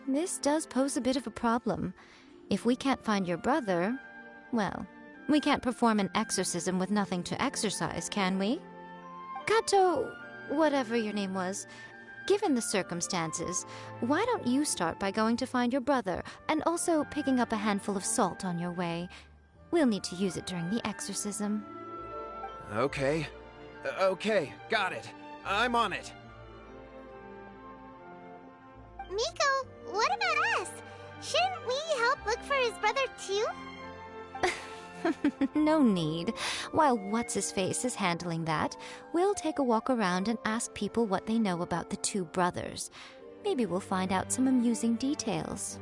This does pose a bit of a problem. If we can't find your brother, well, we can't perform an exorcism with nothing to exorcise, can we? Kato, whatever your name was, given the circumstances, why don't you start by going to find your brother and also picking up a handful of salt on your way? We'll need to use it during the exorcism. Okay. Okay, got it. I'm on it. Miko, what about us? Shouldn't we help look for his brother too? No need. While What's-His-Face is handling that, we'll take a walk around and ask people what they know about the two brothers. Maybe we'll find out some amusing details.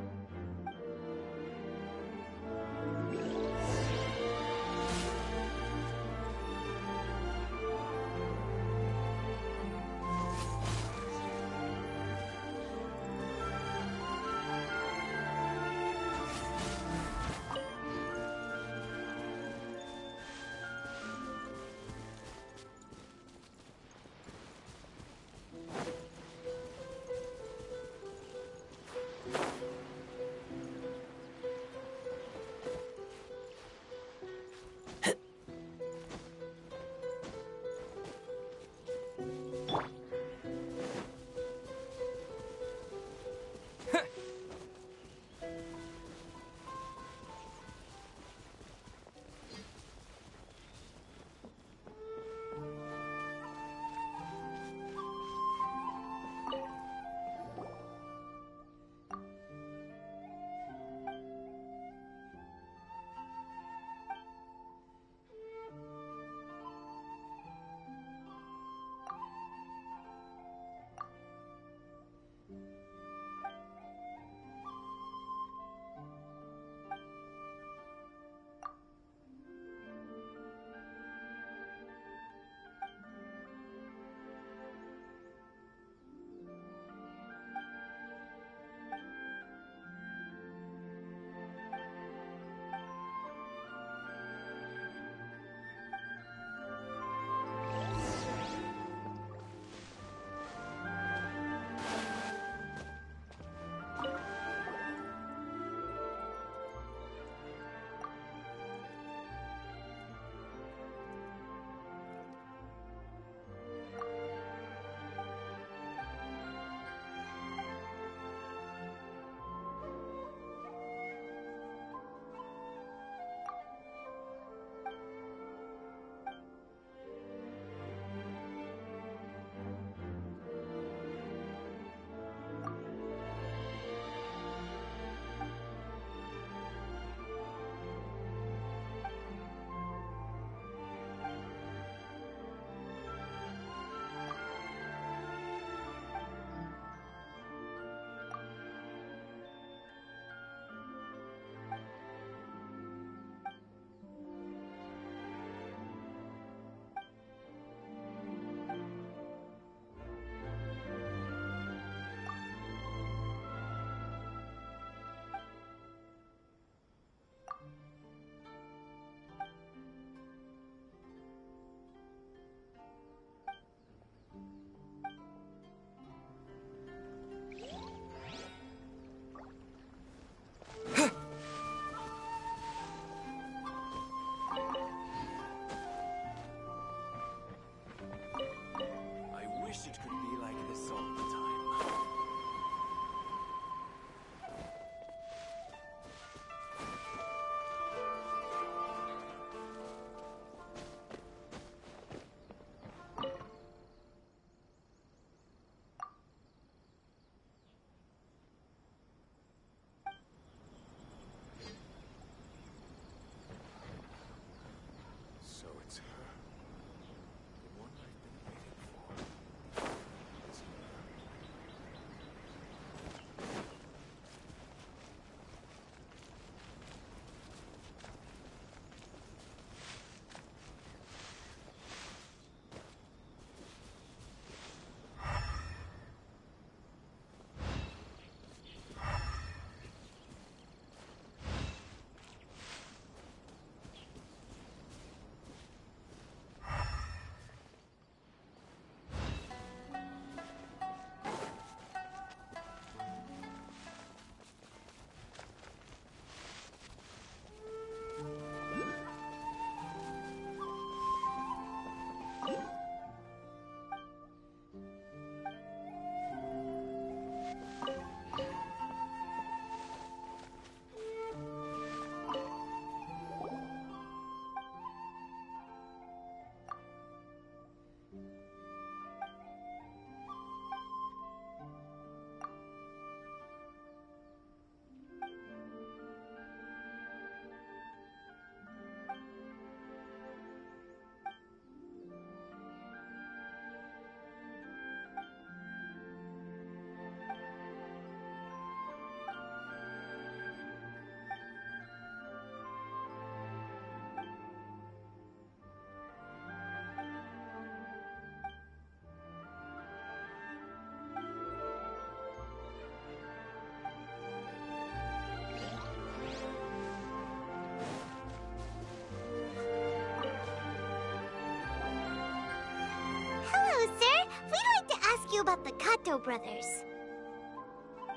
about the Kato brothers.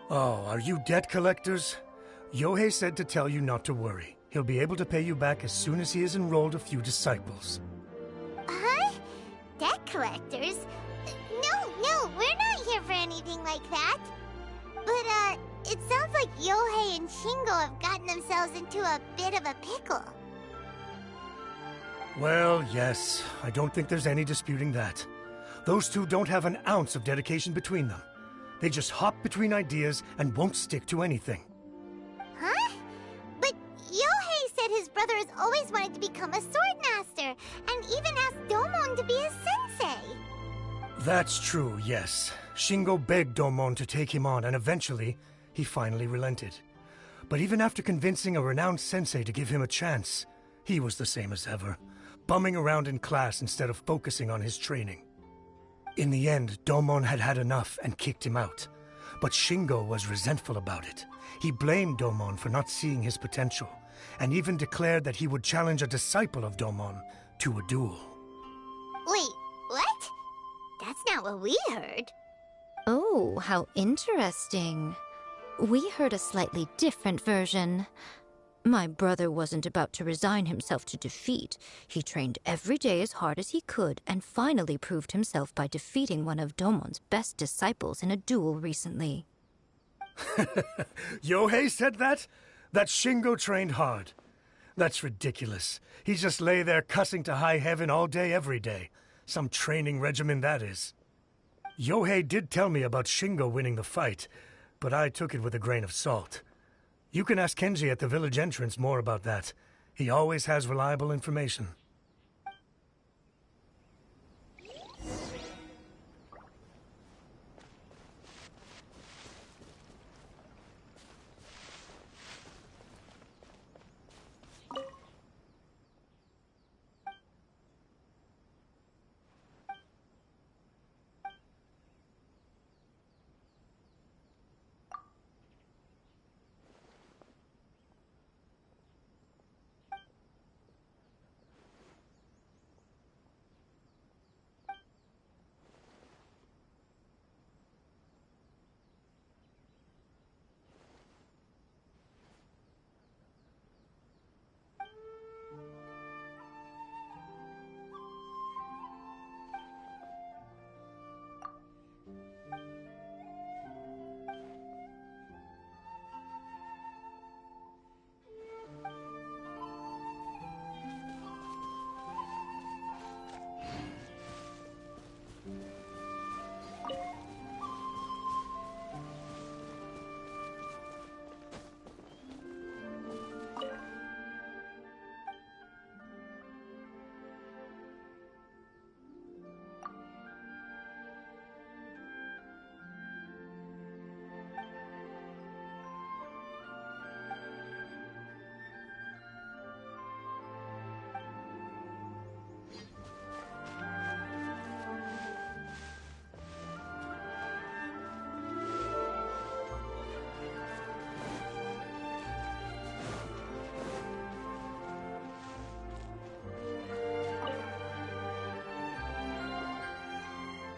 Oh, are you debt collectors? Yohei said to tell you not to worry. He'll be able to pay you back as soon as he has enrolled a few disciples. Huh? Debt collectors? No, we're not here for anything like that. But, it sounds like Yohei and Shingo have gotten themselves into a bit of a pickle. Well, yes, I don't think there's any disputing that. Those two don't have an ounce of dedication between them. They just hop between ideas and won't stick to anything. Huh? But Yohei said his brother has always wanted to become a sword master, and even asked Domon to be his sensei. That's true, yes. Shingo begged Domon to take him on, and eventually, he finally relented. But even after convincing a renowned sensei to give him a chance, he was the same as ever, bumming around in class instead of focusing on his training. In the end, Domon had had enough and kicked him out. But Shingo was resentful about it. He blamed Domon for not seeing his potential, and even declared that he would challenge a disciple of Domon to a duel. Wait, what? That's not what we heard. Oh, how interesting. We heard a slightly different version. My brother wasn't about to resign himself to defeat. He trained every day as hard as he could and finally proved himself by defeating one of Domon's best disciples in a duel recently. Yohei said that? That Shingo trained hard. That's ridiculous. He just lay there cussing to high heaven all day every day. Some training regimen that is. Yohei did tell me about Shingo winning the fight, but I took it with a grain of salt. You can ask Kenji at the village entrance more about that. He always has reliable information.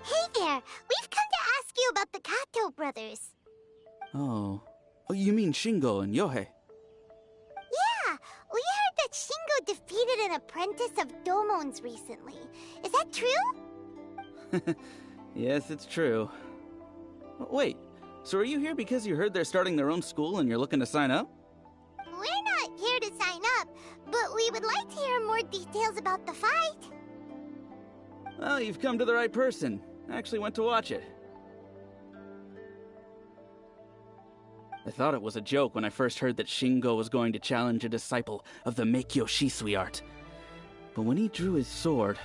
Hey there, we've come to ask you about the Kato brothers. Oh, you mean Shingo and Yohei? Yeah, we heard that Shingo defeated an apprentice of Domon's recently. Is that true? Yes, it's true. Wait, so are you here because you heard they're starting their own school and you're looking to sign up? We're not here to sign up, but we would like to hear more details about the fight. Well, you've come to the right person. I actually went to watch it. I thought it was a joke when I first heard that Shingo was going to challenge a disciple of the Meikyo Shisui art. But when he drew his sword,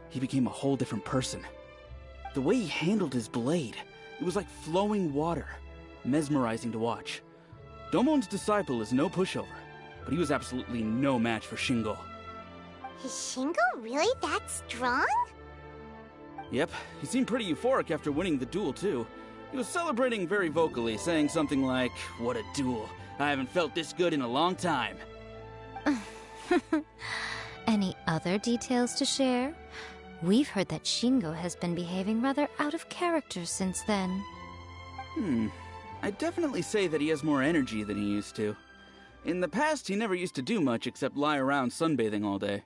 he became a whole different person. The way he handled his blade, it was like flowing water, mesmerizing to watch. Domon's disciple is no pushover, but he was absolutely no match for Shingo. Is Shingo really that strong? Yep, he seemed pretty euphoric after winning the duel too. He was celebrating very vocally, saying something like, "What a duel. I haven't felt this good in a long time." Any other details to share? We've heard that Shingo has been behaving rather out of character since then. I'd definitely say that he has more energy than he used to. In the past, he never used to do much except lie around sunbathing all day.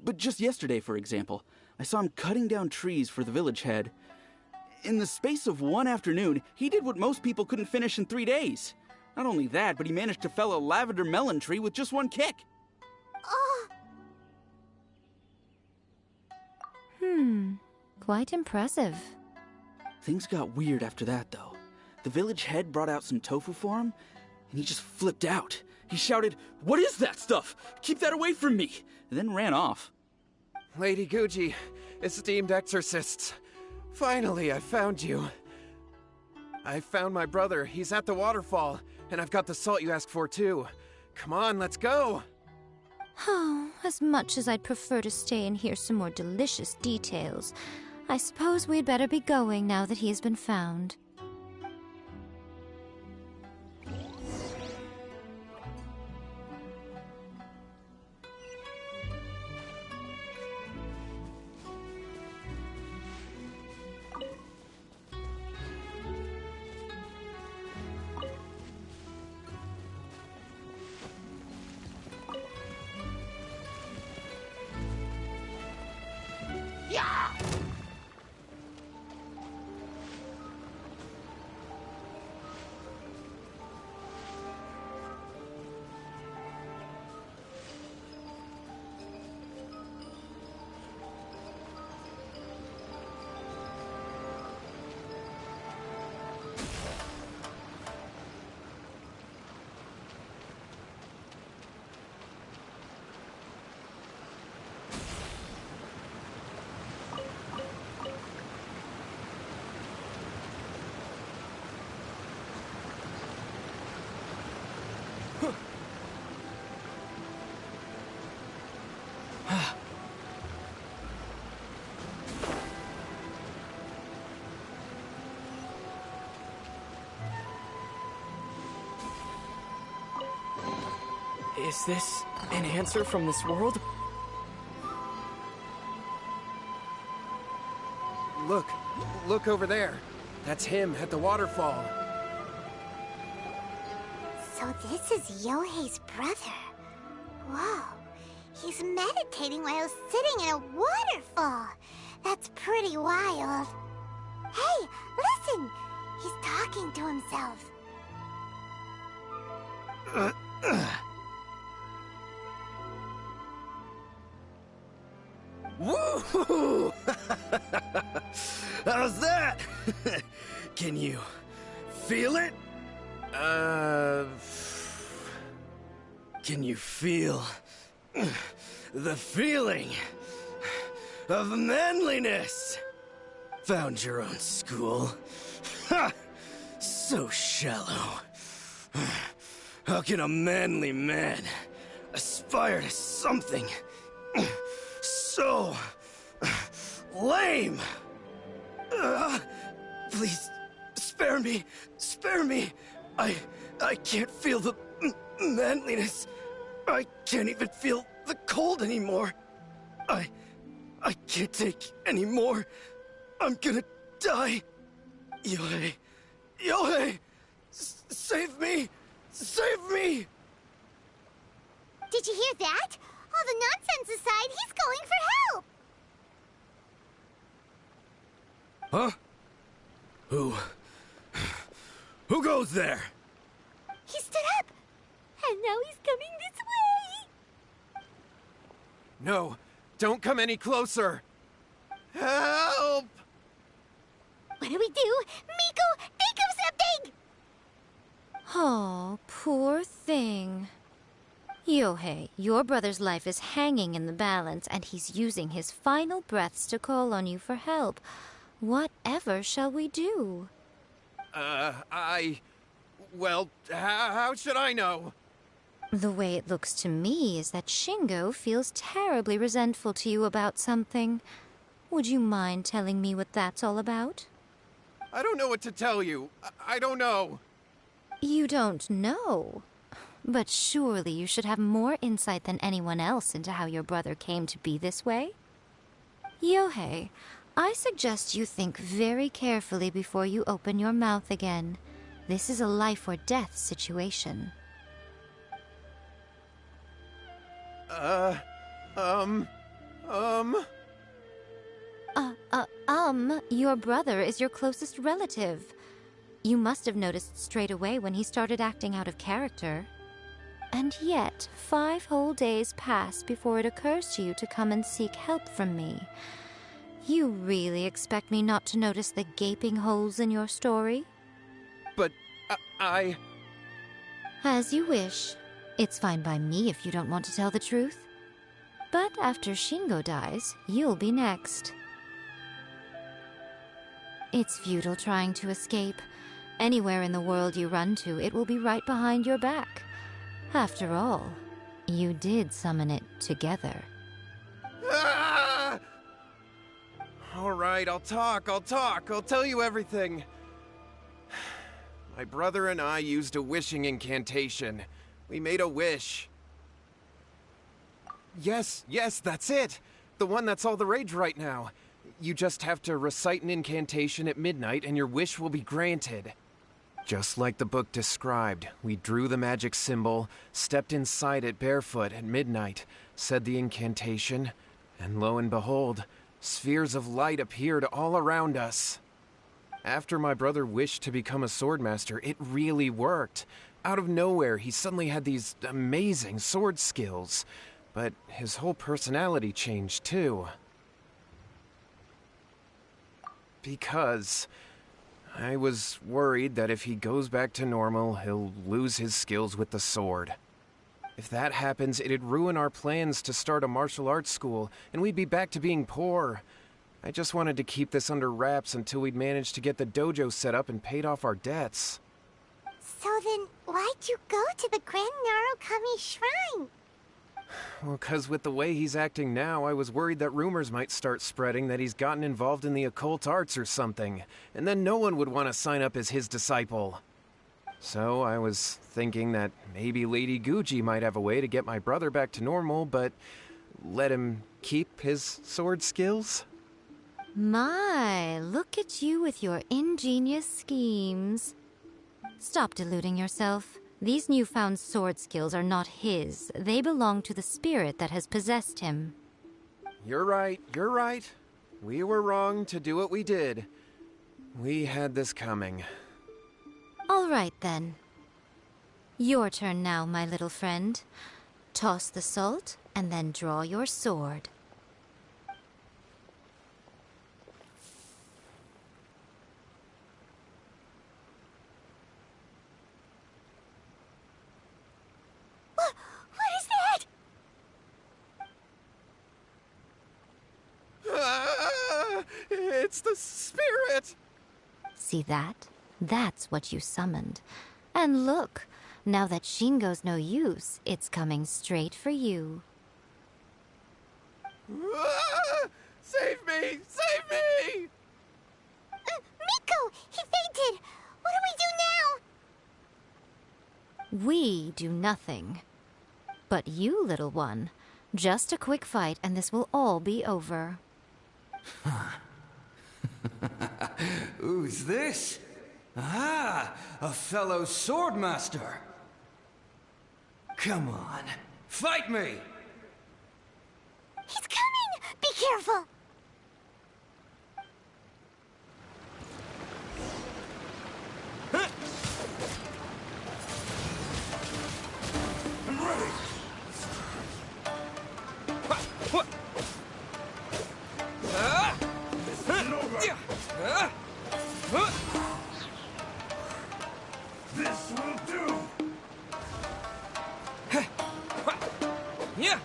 But just yesterday, for example, I saw him cutting down trees for the village head. In the space of one afternoon, he did what most people couldn't finish in 3 days. Not only that, but he managed to fell a lavender melon tree with just one kick. Oh, Quite impressive. Things got weird after that, though. The village head brought out some tofu for him, and he just flipped out. He shouted, "What is that stuff? Keep that away from me!" and then ran off. Lady Guji, esteemed exorcists. Finally, I found you. I found my brother. He's at the waterfall, and I've got the salt you asked for, too. Come on, let's go. Oh, as much as I'd prefer to stay and hear some more delicious details, I suppose we'd better be going now that he's been found. Is this an answer from this world? Look over there. That's him at the waterfall. so this is Yohei's brother. Whoa, he's meditating while sitting in a waterfall. That's pretty wild. Hey, listen! He's talking to himself. Woo! How's that? Can you feel it? Can you feel the feeling of manliness? Found your own school. Ha! So shallow. How can a manly man aspire to something so lame? Please, spare me. Spare me. I can't feel the manliness. I can't even feel the cold anymore. I can't take any more. I'm gonna die. Yohei. Yohei! Save me! Save me! Did you hear that? All the nonsense aside, he's going for help! Huh? Who goes there? He stood up! And now he's coming this way! No, don't come any closer. Help! What do we do? Miko, think of something! Oh, poor thing. Yohei, your brother's life is hanging in the balance, and he's using his final breaths to call on you for help. Whatever shall we do? Well, how should I know? The way it looks to me is that Shingo feels terribly resentful to you about something. Would you mind telling me what that's all about? I don't know what to tell you. I don't know. You don't know? But surely you should have more insight than anyone else into how your brother came to be this way? Yohei, I suggest you think very carefully before you open your mouth again. This is a life or death situation. Your brother is your closest relative. You must have noticed straight away when he started acting out of character. And yet, 5 whole days pass before it occurs to you to come and seek help from me. You really expect me not to notice the gaping holes in your story? But I... As you wish. It's fine by me if you don't want to tell the truth. But after Shingo dies, you'll be next. It's futile trying to escape. Anywhere in the world you run to, it will be right behind your back. After all, you did summon it together. Ah! All right, I'll talk. I'll tell you everything. My brother and I used a wishing incantation. We made a wish. Yes, that's it. The one that's all the rage right now. You just have to recite an incantation at midnight and your wish will be granted. Just like the book described, we drew the magic symbol, stepped inside it barefoot at midnight, said the incantation, and lo and behold, spheres of light appeared all around us. After my brother wished to become a swordmaster, it really worked. Out of nowhere, he suddenly had these amazing sword skills, but his whole personality changed too. Because I was worried that if he goes back to normal, he'll lose his skills with the sword. If that happens, it'd ruin our plans to start a martial arts school, and we'd be back to being poor. I just wanted to keep this under wraps until we'd managed to get the dojo set up and paid off our debts. So then, why'd you go to the Grand Narukami Shrine? Well, 'cause with the way he's acting now, I was worried that rumors might start spreading that he's gotten involved in the occult arts or something, and then no one would want to sign up as his disciple. So I was thinking that maybe Lady Guji might have a way to get my brother back to normal, but let him keep his sword skills? My, look at you with your ingenious schemes. Stop deluding yourself. These newfound sword skills are not his. They belong to the spirit that has possessed him. You're right. We were wrong to do what we did. We had this coming. All right, then. Your turn now, my little friend. Toss the salt, and then draw your sword. What is that? It's the spirit! See that? That's what you summoned. And look, now that Shingo's no use, it's coming straight for you. Save me! Save me! Miko! He fainted! What do we do now? We do nothing. But you, little one, just a quick fight and this will all be over. Who's this? Ah, a fellow swordmaster. Come on, fight me! He's coming! Be careful! I'm ready! This will do! Yeah!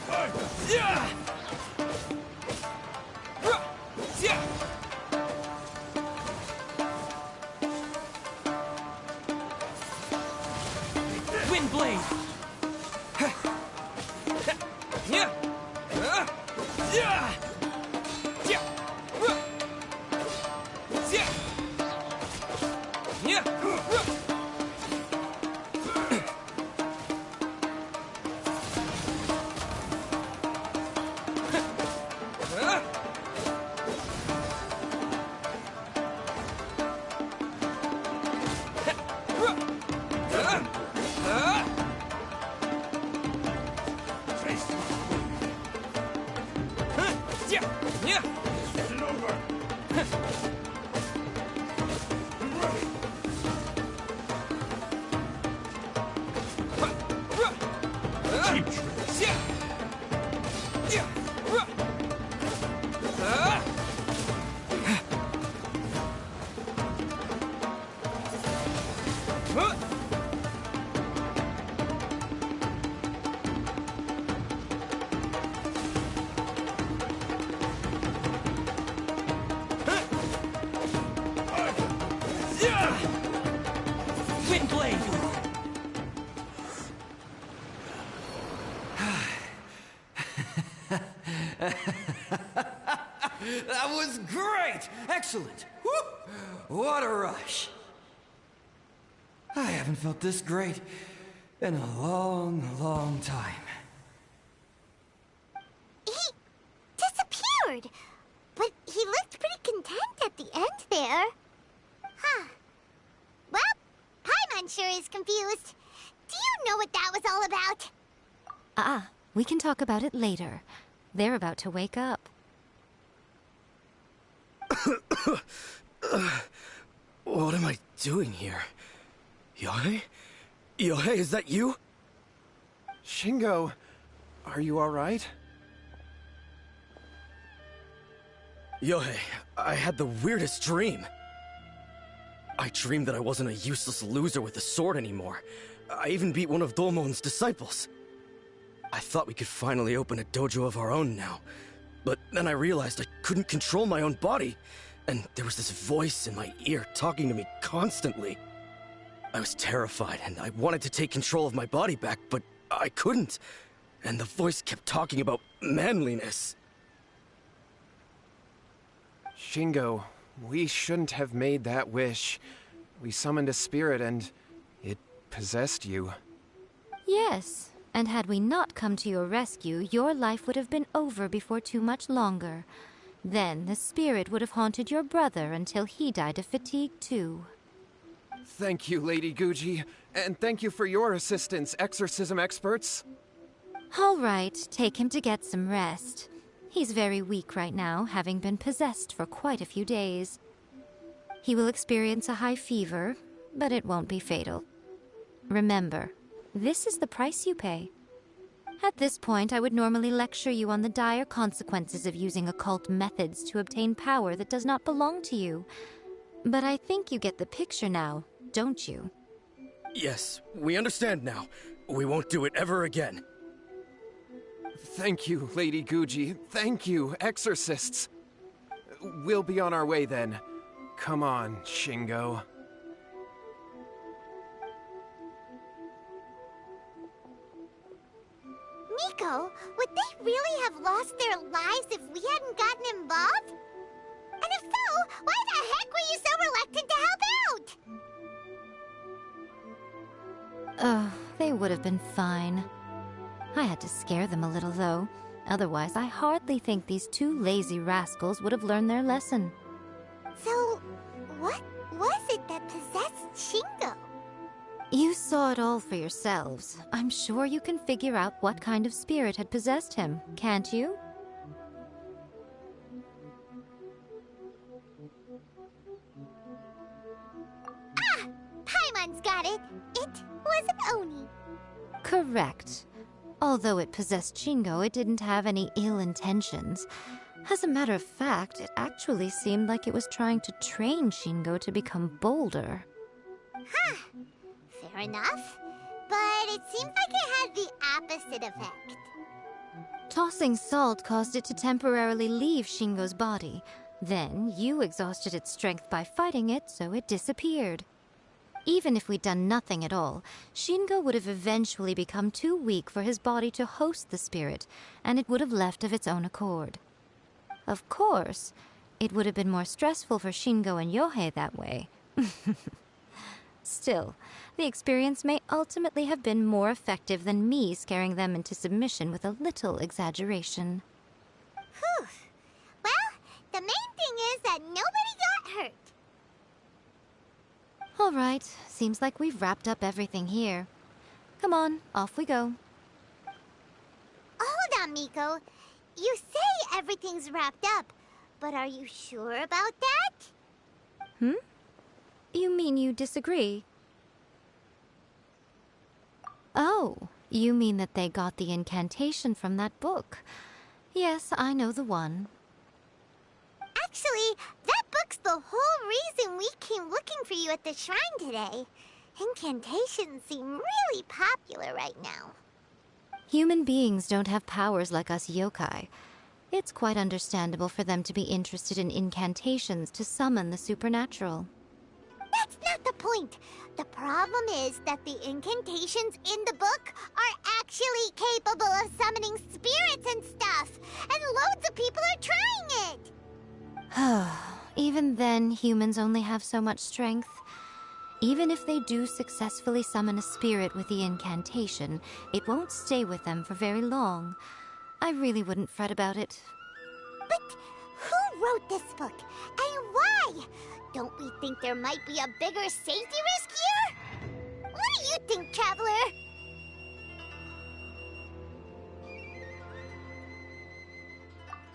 Fight! Yeah! Yeah! Windblade! Yeah! Yeah! Yeah! Yeah! Yeah! Wind blade! That was great! Excellent! Whoop! What a rush! I haven't felt this great in a long, long time. He disappeared, but he looked pretty content at the end there. Huh. Well, Paimon sure is confused. Do you know what that was all about? We can talk about it later. They're about to wake up. What am I doing here? Yohei? Yohei, is that you? Shingo, are you alright? Yohei, I had the weirdest dream. I dreamed that I wasn't a useless loser with a sword anymore. I even beat one of Domon's disciples. I thought we could finally open a dojo of our own now. But then I realized I couldn't control my own body. And there was this voice in my ear talking to me constantly. I was terrified and I wanted to take control of my body back, but I couldn't. And the voice kept talking about manliness. Shingo, we shouldn't have made that wish. We summoned a spirit and it possessed you. Yes, and had we not come to your rescue, your life would have been over before too much longer. Then the spirit would have haunted your brother until he died of fatigue too. Thank you, Lady Guji, and thank you for your assistance, exorcism experts. All right, take him to get some rest. He's very weak right now, having been possessed for quite a few days. He will experience a high fever, but it won't be fatal. Remember, this is the price you pay. At this point, I would normally lecture you on the dire consequences of using occult methods to obtain power that does not belong to you. But I think you get the picture now, don't you? Yes, we understand now. We won't do it ever again. Thank you, Lady Guji. Thank you, exorcists. We'll be on our way then. Come on, Shingo. Miko, would they really have lost their lives if we hadn't gotten involved? And if so, why the heck were you so reluctant to help out? They would have been fine. I had to scare them a little, though. Otherwise, I hardly think these two lazy rascals would have learned their lesson. So, what was it that possessed Shingo? You saw it all for yourselves. I'm sure you can figure out what kind of spirit had possessed him, can't you? Ah! Paimon's got it! It was an Oni. Correct. Although it possessed Shingo, it didn't have any ill intentions. As a matter of fact, it actually seemed like it was trying to train Shingo to become bolder. Huh. Fair enough. But it seems like it had the opposite effect. Tossing salt caused it to temporarily leave Shingo's body. Then, you exhausted its strength by fighting it, so it disappeared. Even if we'd done nothing at all, Shingo would have eventually become too weak for his body to host the spirit, and it would have left of its own accord. Of course, it would have been more stressful for Shingo and Yohei that way. Still, the experience may ultimately have been more effective than me scaring them into submission with a little exaggeration. Whew. Well, the main thing is that nobody got hurt. All right, seems like we've wrapped up everything here. Come on, off we go. Hold on, Miko. You say everything's wrapped up, but are you sure about that? You mean you disagree? Oh, you mean that they got the incantation from that book. Yes, I know the one. Actually, that book's the whole reason we came looking for you at the shrine today. Incantations seem really popular right now. Human beings don't have powers like us yokai. It's quite understandable for them to be interested in incantations to summon the supernatural. That's point. The problem is that the incantations in the book are actually capable of summoning spirits and stuff, and loads of people are trying it. Even then, humans only have so much strength. Even if they do successfully summon a spirit with the incantation, it won't stay with them for very long. I really wouldn't fret about it. But who wrote this book, and why? Don't we think there might be a bigger safety risk here? What do you think, Traveler?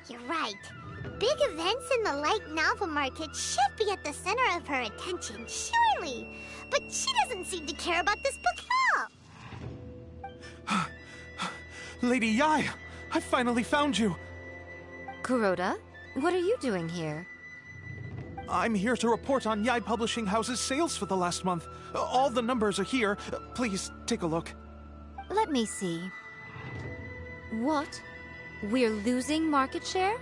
You're right. Big events in the light novel market should be at the center of her attention, surely. But she doesn't seem to care about this book at all. Lady Yai, I finally found you. Kuroda, what are you doing here? I'm here to report on Yai Publishing House's sales for the last month. All the numbers are here. Please take a look. Let me see. What? We're losing market share?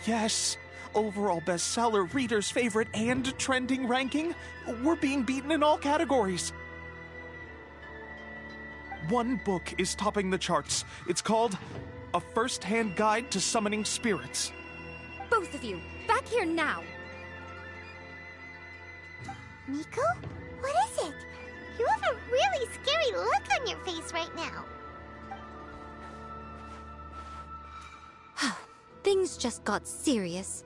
Yes. Overall bestseller, readers' favorite, and trending ranking. We're being beaten in all categories. One book is topping the charts. It's called A First-Hand Guide to Summoning Spirits. Both of you, back here now! Nico? What is it? You have a really scary look on your face right now. Things just got serious.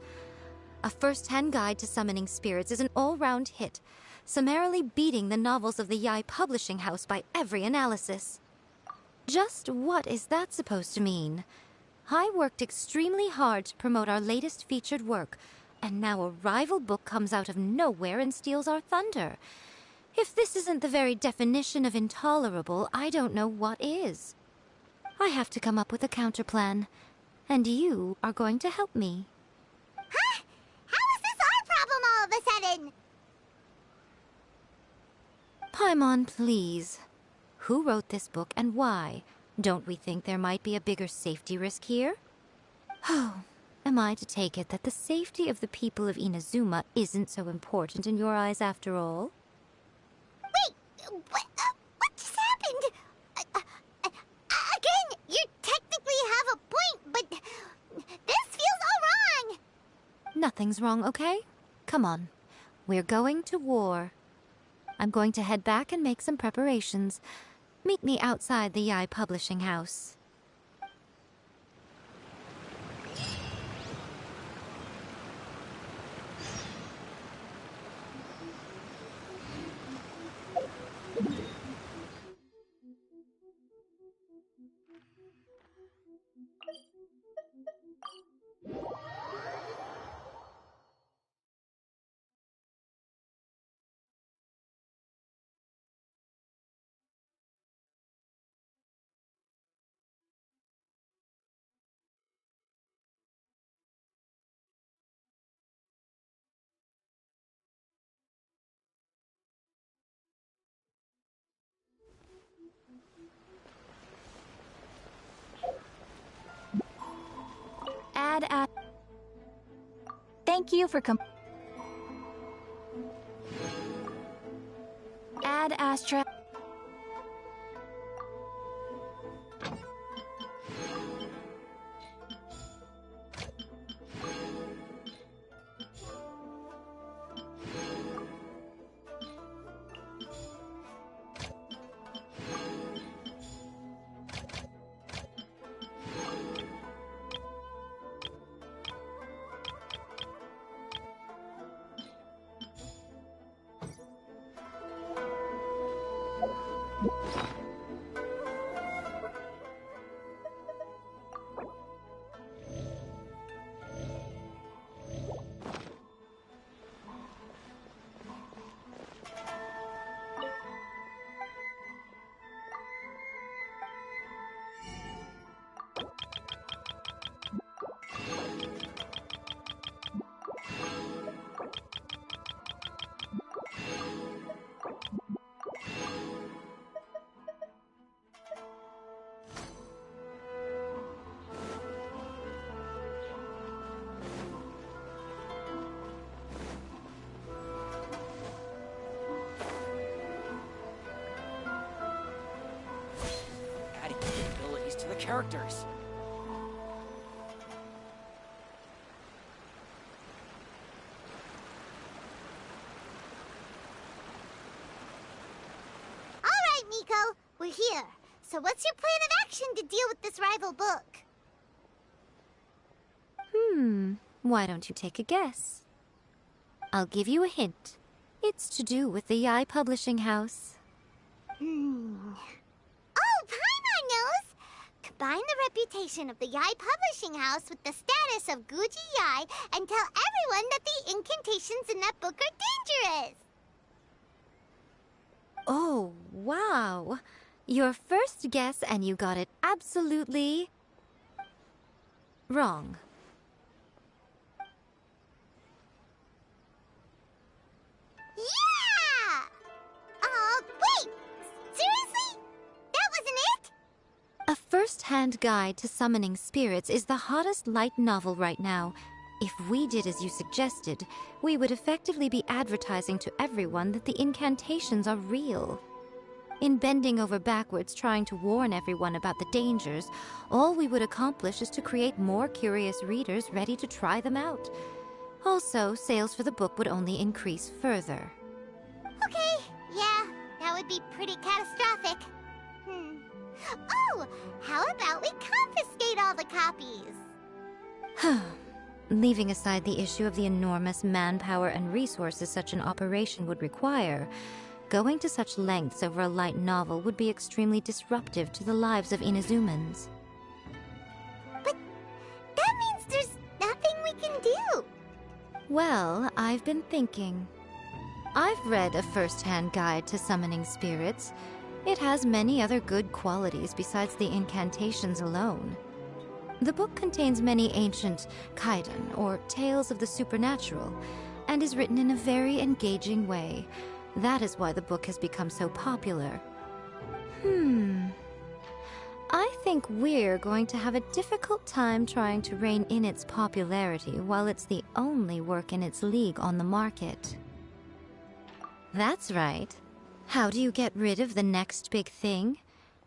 A First-Hand Guide to Summoning Spirits is an all-round hit, summarily beating the novels of the Yai Publishing House by every analysis. Just what is that supposed to mean? I worked extremely hard to promote our latest featured work, and now a rival book comes out of nowhere and steals our thunder. If this isn't the very definition of intolerable, I don't know what is. I have to come up with a counterplan, and you are going to help me. Huh? How is this our problem all of a sudden? Paimon, please. Who wrote this book and why? Don't we think there might be a bigger safety risk here? Oh, am I to take it that the safety of the people of Inazuma isn't so important in your eyes after all? Wait, what just happened? Again, you technically have a point, but this feels all wrong. Nothing's wrong, okay? Come on. We're going to war. I'm going to head back and make some preparations. Meet me outside the Yai Publishing House. Thank you for Ad Astra. characters. Alright, Miko, we're here. So what's your plan of action to deal with this rival book? Why don't you take a guess? I'll give you a hint. It's to do with the Yai Publishing House. Oh, Paimon knows! Combine the reputation of the Yai Publishing House with the status of Guji Yai and tell everyone that the incantations in that book are dangerous! Oh, wow. Your first guess and you got it absolutely wrong. Yeah! Wait! Seriously? That wasn't it? A first-hand guide to summoning spirits is the hottest light novel right now. If we did as you suggested, we would effectively be advertising to everyone that the incantations are real. In bending over backwards trying to warn everyone about the dangers, all we would accomplish is to create more curious readers ready to try them out. Also, sales for the book would only increase further. Okay, yeah, that would be pretty catastrophic. Oh, how about we confiscate all the copies? Leaving aside the issue of the enormous manpower and resources such an operation would require, going to such lengths over a light novel would be extremely disruptive to the lives of Inazumans. But that means there's nothing we can do. Well, I've been thinking. I've read a first-hand guide to summoning spirits. It has many other good qualities besides the incantations alone. The book contains many ancient kaiden, or tales of the supernatural, and is written in a very engaging way. That is why the book has become so popular. I think we're going to have a difficult time trying to rein in its popularity while it's the only work in its league on the market. That's right. How do you get rid of the next big thing?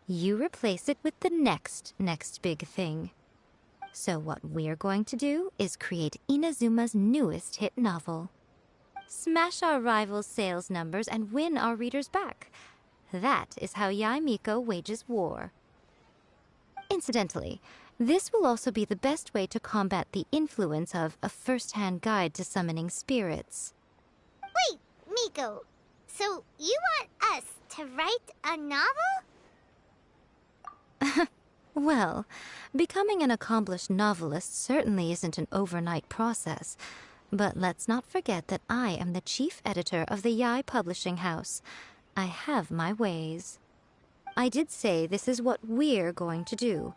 You replace it with the next big thing. So what we're going to do is create Inazuma's newest hit novel. Smash our rivals' sales numbers and win our readers back. That is how Yai Miko wages war. Incidentally, this will also be the best way to combat the influence of a first-hand guide to summoning spirits. Wait, Miko, so you want us to write a novel? Well, becoming an accomplished novelist certainly isn't an overnight process. But let's not forget that I am the chief editor of the Yai Publishing House. I have my ways. I did say this is what we're going to do.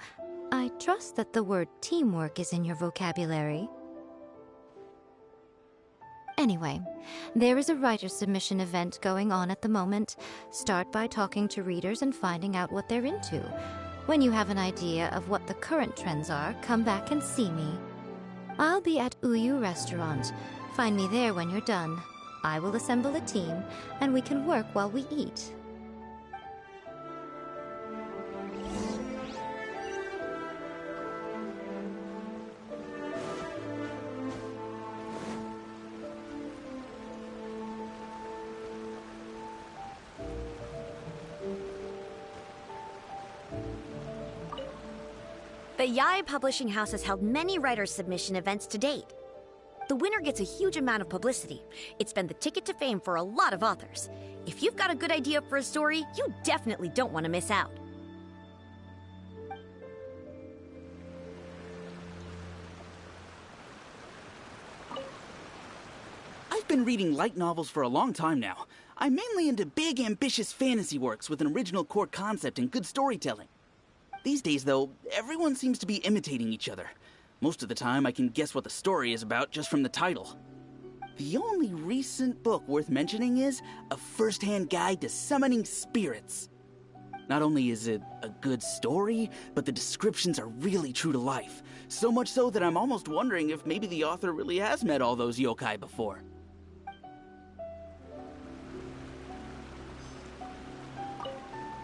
I trust that the word teamwork is in your vocabulary. Anyway, there is a writer submission event going on at the moment. Start by talking to readers and finding out what they're into. When you have an idea of what the current trends are, come back and see me. I'll be at Uyu Restaurant. Find me there when you're done. I will assemble a team, and we can work while we eat. The Yai Publishing House has held many writer submission events to date. The winner gets a huge amount of publicity. It's been the ticket to fame for a lot of authors. If you've got a good idea for a story, you definitely don't want to miss out. I've been reading light novels for a long time now. I'm mainly into big, ambitious fantasy works with an original core concept and good storytelling. These days, though, everyone seems to be imitating each other. Most of the time, I can guess what the story is about just from the title. The only recent book worth mentioning is A First-Hand Guide to Summoning Spirits. Not only is it a good story, but the descriptions are really true to life. So much so that I'm almost wondering if maybe the author really has met all those yokai before.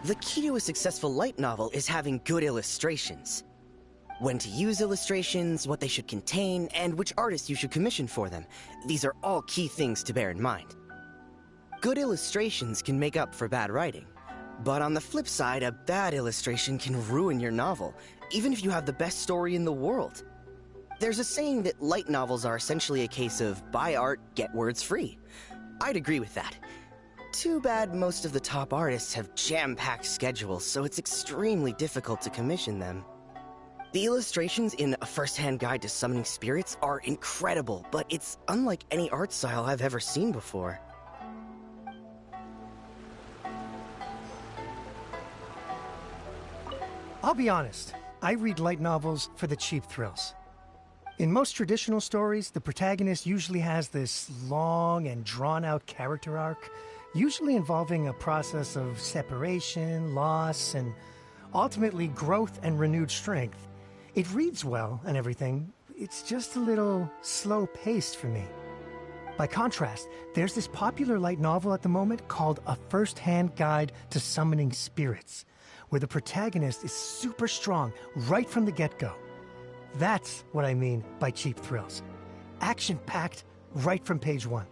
The key to a successful light novel is having good illustrations. When to use illustrations, what they should contain, and which artist you should commission for them. These are all key things to bear in mind. Good illustrations can make up for bad writing. But on the flip side, a bad illustration can ruin your novel, even if you have the best story in the world. There's a saying that light novels are essentially a case of buy art, get words free. I'd agree with that. Too bad most of the top artists have jam-packed schedules, so it's extremely difficult to commission them. The illustrations in A First-Hand Guide to Summoning Spirits are incredible, but it's unlike any art style I've ever seen before. I'll be honest, I read light novels for the cheap thrills. In most traditional stories, the protagonist usually has this long and drawn-out character arc, usually involving a process of separation, loss, and ultimately growth and renewed strength. It reads well and everything, it's just a little slow-paced for me. By contrast, there's this popular light novel at the moment called A First-Hand Guide to Summoning Spirits, where the protagonist is super strong right from the get-go. That's what I mean by cheap thrills. Action-packed right from page one.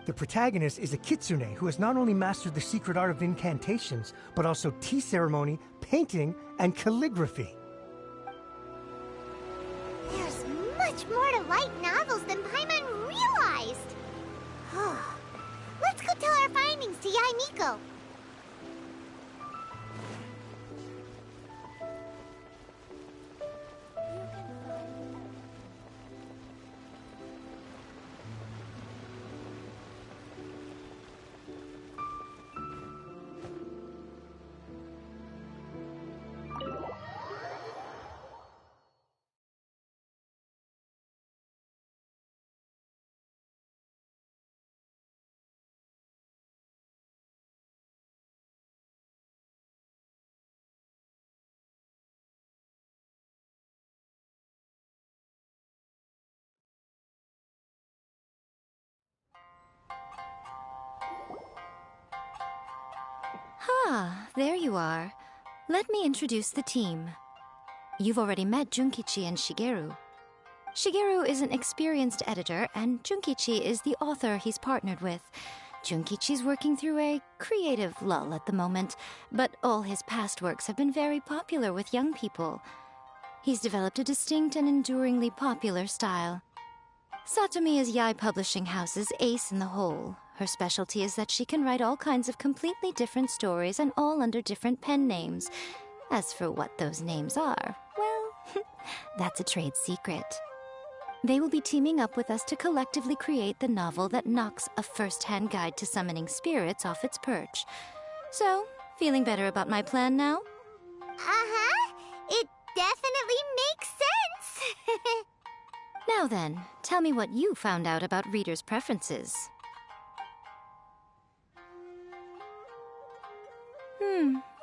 The protagonist is a kitsune who has not only mastered the secret art of incantations, but also tea ceremony, painting, and calligraphy. There's much more to light novels than Paimon realized. Let's go tell our findings to Yae Miko. Ah, there you are. Let me introduce the team. You've already met Junkichi and Shigeru. Shigeru is an experienced editor, and Junkichi is the author he's partnered with. Junkichi's working through a creative lull at the moment, but all his past works have been very popular with young people. He's developed a distinct and enduringly popular style. Satomi is Yae Publishing House's ace in the hole. Her specialty is that she can write all kinds of completely different stories and all under different pen names. As for what those names are, well, that's a trade secret. They will be teaming up with us to collectively create the novel that knocks A First-Hand Guide to Summoning Spirits off its perch. So, feeling better about my plan now? Uh-huh. It definitely makes sense. Now then, tell me what you found out about readers' preferences.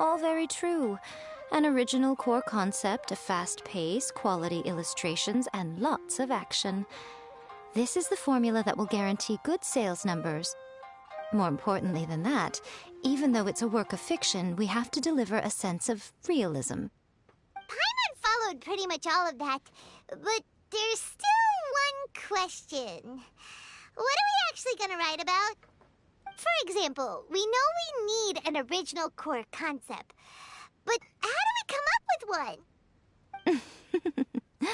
All very true. An original core concept, a fast pace, quality illustrations, and lots of action. This is the formula that will guarantee good sales numbers. More importantly than that, even though it's a work of fiction, we have to deliver a sense of realism. Paimon followed pretty much all of that, but there's still one question. What are we actually gonna write about? For example, we know we need an original core concept, but how do we come up with one?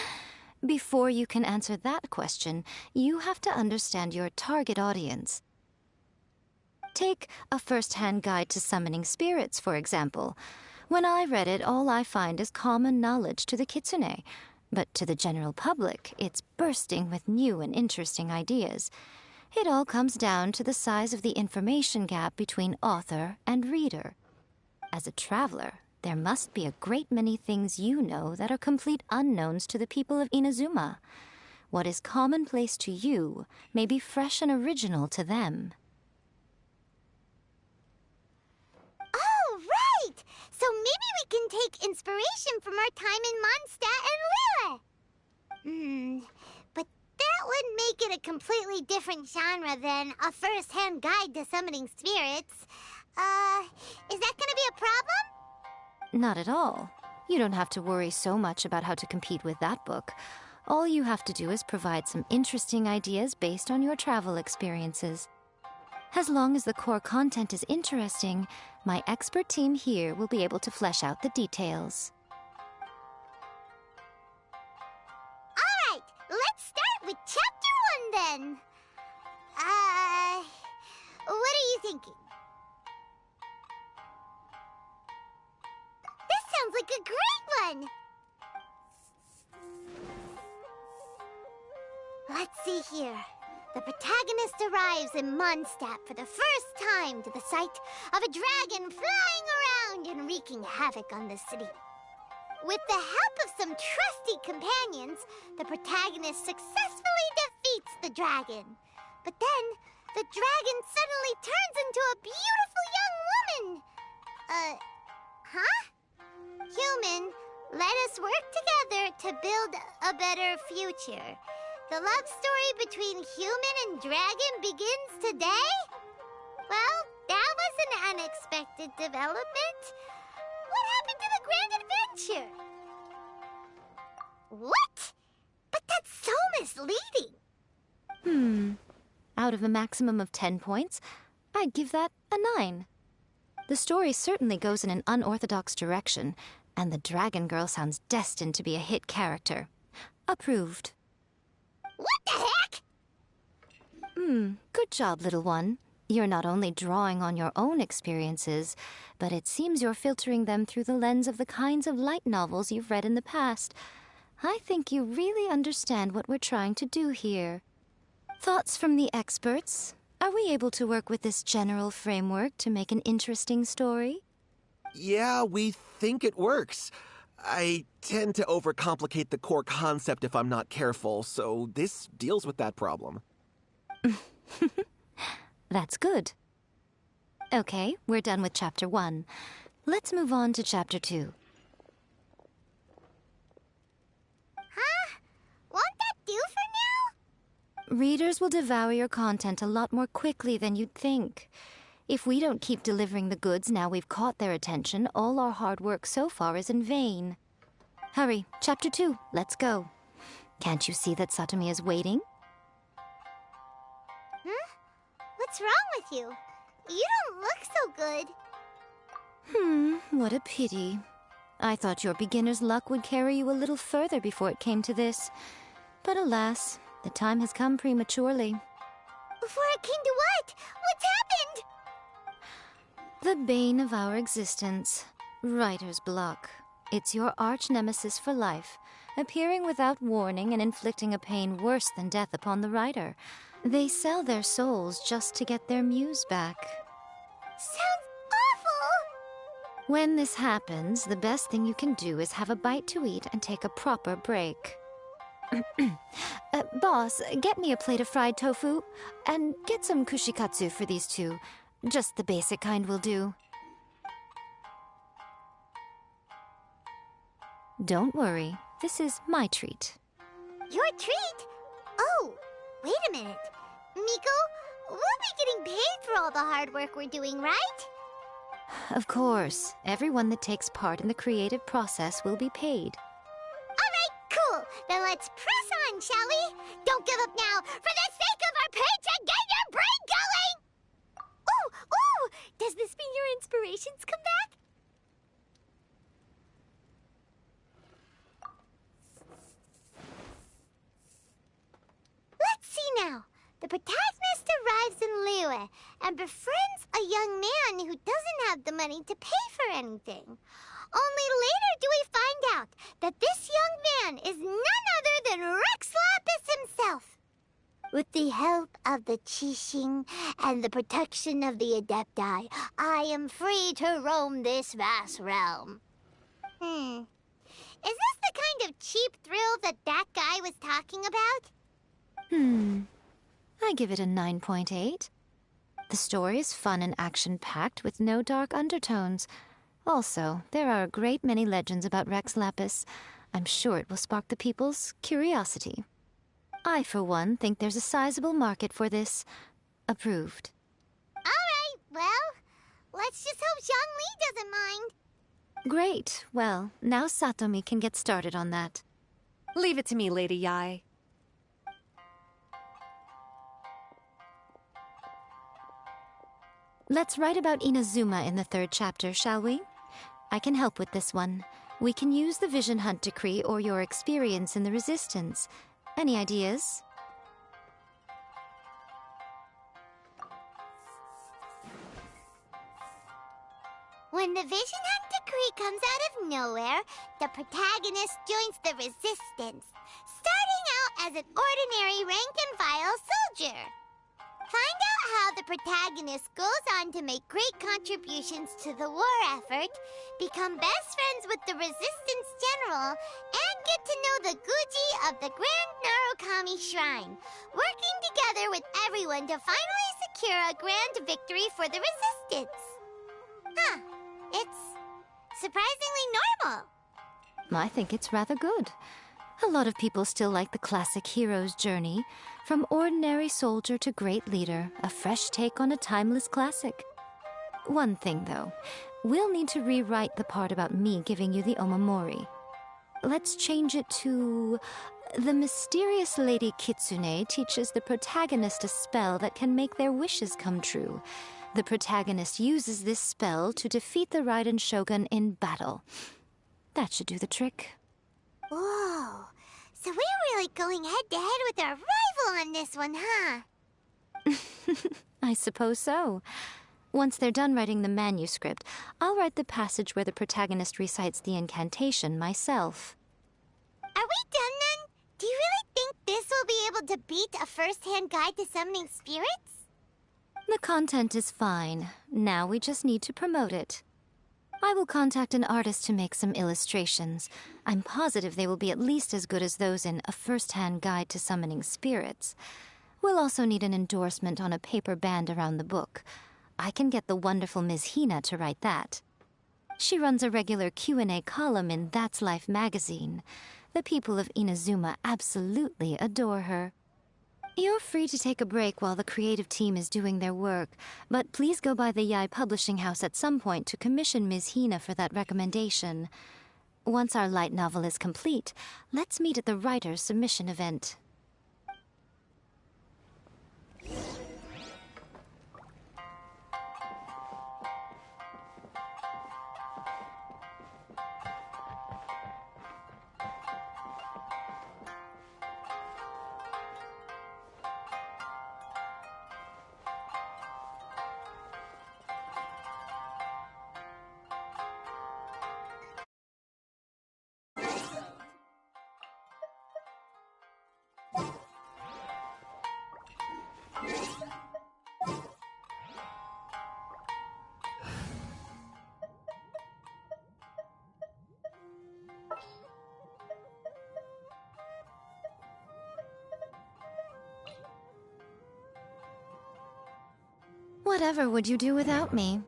Before you can answer that question, you have to understand your target audience. Take A First-Hand Guide to Summoning Spirits, for example. When I read it, all I find is common knowledge to the kitsune, but to the general public, it's bursting with new and interesting ideas. It all comes down to the size of the information gap between author and reader. As a traveler, there must be a great many things you know that are complete unknowns to the people of Inazuma. What is commonplace to you may be fresh and original to them. Oh, right! So maybe we can take inspiration from our time in Mondstadt and Liyue. But that would make it a completely different genre than A First-Hand Guide to Summoning Spirits. Is that gonna be a problem? Not at all. You don't have to worry so much about how to compete with that book. All you have to do is provide some interesting ideas based on your travel experiences. As long as the core content is interesting, my expert team here will be able to flesh out the details. Alright, let's start with Chapter 1 then. What are you thinking? This sounds like a great one! Let's see here. The protagonist arrives in Mondstadt for the first time to the sight of a dragon flying around and wreaking havoc on the city. With the help of some trusty companions, the protagonist successfully defeats the dragon. But then, the dragon suddenly turns into a beautiful young woman. Huh? Human, let us work together to build a better future. The love story between human and dragon begins today? Well, that was an unexpected development. What happened to the grand adventure? What? But that's so misleading. Out of a maximum of 10 points, I'd give that a 9. The story certainly goes in an unorthodox direction, and the Dragon Girl sounds destined to be a hit character. Approved. What the heck? Good job, little one. You're not only drawing on your own experiences, but it seems you're filtering them through the lens of the kinds of light novels you've read in the past. I think you really understand what we're trying to do here. Thoughts from the experts? Are we able to work with this general framework to make an interesting story? Yeah, we think it works. I tend to overcomplicate the core concept if I'm not careful, so this deals with that problem. That's good. Okay, we're done with Chapter 1. Let's move on to Chapter 2. Huh? Won't that do for now? Readers will devour your content a lot more quickly than you'd think. If we don't keep delivering the goods now we've caught their attention, all our hard work so far is in vain. Hurry, Chapter 2, let's go. Can't you see that Satomi is waiting? Huh? What's wrong with you? You don't look so good. What a pity. I thought your beginner's luck would carry you a little further before it came to this. But alas, the time has come prematurely. Before it came to what? What's happened? The bane of our existence, writer's block. It's your arch-nemesis for life, appearing without warning and inflicting a pain worse than death upon the writer. They sell their souls just to get their muse back. Sounds awful! When this happens, the best thing you can do is have a bite to eat and take a proper break. Boss, get me a plate of fried tofu, and get some kushikatsu for these two. Just the basic kind will do. Don't worry, this is my treat. Your treat? Oh, wait a minute. Miko, we'll be getting paid for all the hard work we're doing, right? Of course, everyone that takes part in the creative process will be paid. Alright, cool. Then let's press on, shall we? Don't give up now. For the sake of our paycheck, get your brain going! Ooh! Does this mean your inspirations come back? Let's see now. The protagonist arrives in Liyue and befriends a young man who doesn't have the money to pay for anything. Only later do we find out that this young man is none other than Rex Lapis himself. With the help of the Qixing and the protection of the Adepti, I am free to roam this vast realm. Is this the kind of cheap thrill that guy was talking about? I give it a 9.8. The story is fun and action-packed with no dark undertones. Also, there are a great many legends about Rex Lapis. I'm sure it will spark the people's curiosity. I, for one, think there's a sizable market for this. Approved. Alright, well, Let's just hope Zhongli doesn't mind. Great. Well, now Satomi can get started on that. Leave it to me, Lady Yai. Let's write about Inazuma in the 3rd chapter, shall we? I can help with this one. We can use the Vision Hunt Decree or your experience in the Resistance. Any ideas? When the Vision Hunt Decree comes out of nowhere, the protagonist joins the Resistance, starting out as an ordinary rank-and-file soldier. Find out how the protagonist goes on to make great contributions to the war effort, become best friends with the Resistance General, and get to know the Guji of the Grand Narukami Shrine, working together with everyone to finally secure a grand victory for the Resistance. Huh. It's surprisingly normal. I think it's rather good. A lot of people still like the classic hero's journey. From ordinary soldier to great leader, a fresh take on a timeless classic. One thing, though. We'll need to rewrite the part about me giving you the Omamori. Let's change it to... The mysterious Lady Kitsune teaches the protagonist a spell that can make their wishes come true. The protagonist uses this spell to defeat the Raiden Shogun in battle. That should do the trick. Whoa. So we're really going head-to-head with our rival on this one, huh? I suppose so. Once they're done writing the manuscript, I'll write the passage where the protagonist recites the incantation myself. Are we done then? Do you really think this will be able to beat a first-hand guide to summoning spirits? The content is fine. Now we just need to promote it. I will contact an artist to make some illustrations. I'm positive they will be at least as good as those in A First-Hand Guide to Summoning Spirits. We'll also need an endorsement on a paper band around the book. I can get the wonderful Ms. Hina to write that. She runs a regular Q&A column in That's Life magazine. The people of Inazuma absolutely adore her. You're free to take a break while the creative team is doing their work, but please go by the Yai Publishing House at some point to commission Ms. Hina for that recommendation. Once our light novel is complete, let's meet at the writer's submission event. Whatever would you do without me?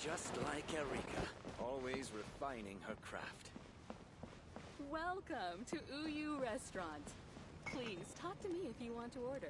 Just like Erika, always refining her craft. Welcome to Uyu Restaurant. Please talk to me if you want to order.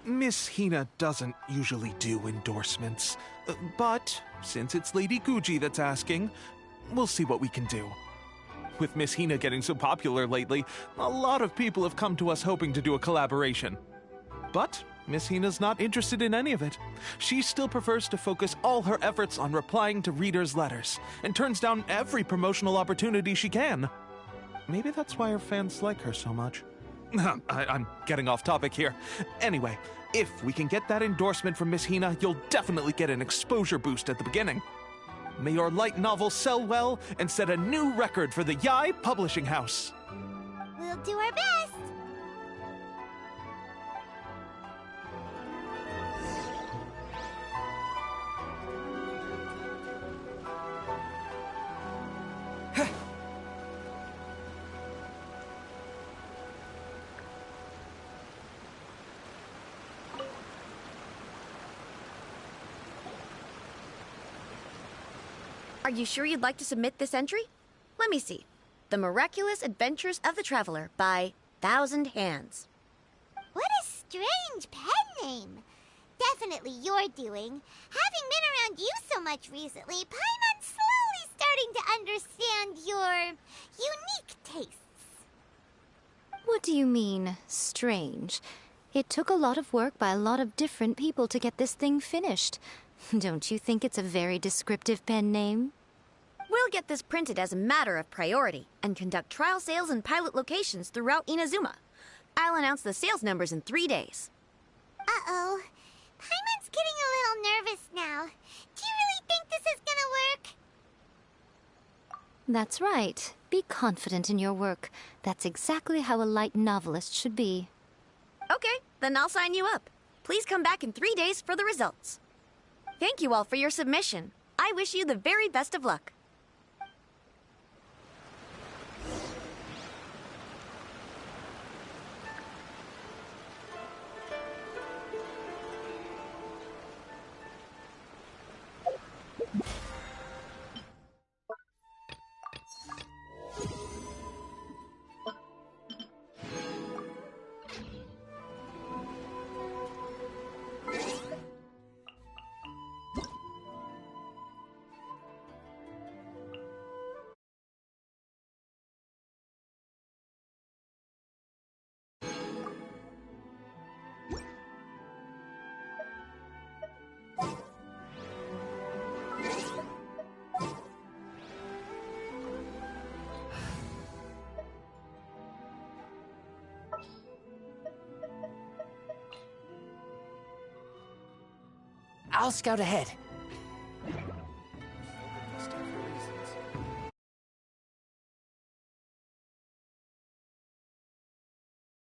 Miss Hina doesn't usually do endorsements, but since it's Lady Guji that's asking, we'll see what we can do. With Miss Hina getting so popular lately, a lot of people have come to us hoping to do a collaboration. But Miss Hina's not interested in any of it. She still prefers to focus all her efforts on replying to readers' letters, and turns down every promotional opportunity she can. Maybe that's why her fans like her so much. I'm getting off topic here. Anyway, if we can get that endorsement from Miss Hina, you'll definitely get an exposure boost at the beginning. May your light novel sell well and set a new record for the Yai Publishing House. We'll do our best. Are you sure you'd like to submit this entry? Let me see. The Miraculous Adventures of the Traveler by Thousand Hands. What a strange pen name. Definitely your doing. Having been around you so much recently, Paimon's slowly starting to understand your unique tastes. What do you mean, strange? It took a lot of work by a lot of different people to get this thing finished. Don't you think it's a very descriptive pen name? We'll get this printed as a matter of priority and conduct trial sales in pilot locations throughout Inazuma. I'll announce the sales numbers in 3 days. Uh-oh. Paimon's getting a little nervous now. Do you really think this is gonna work? That's right. Be confident in your work. That's exactly how a light novelist should be. Okay, then I'll sign you up. Please come back in 3 days for the results. Thank you all for your submission. I wish you the very best of luck. I'll scout ahead.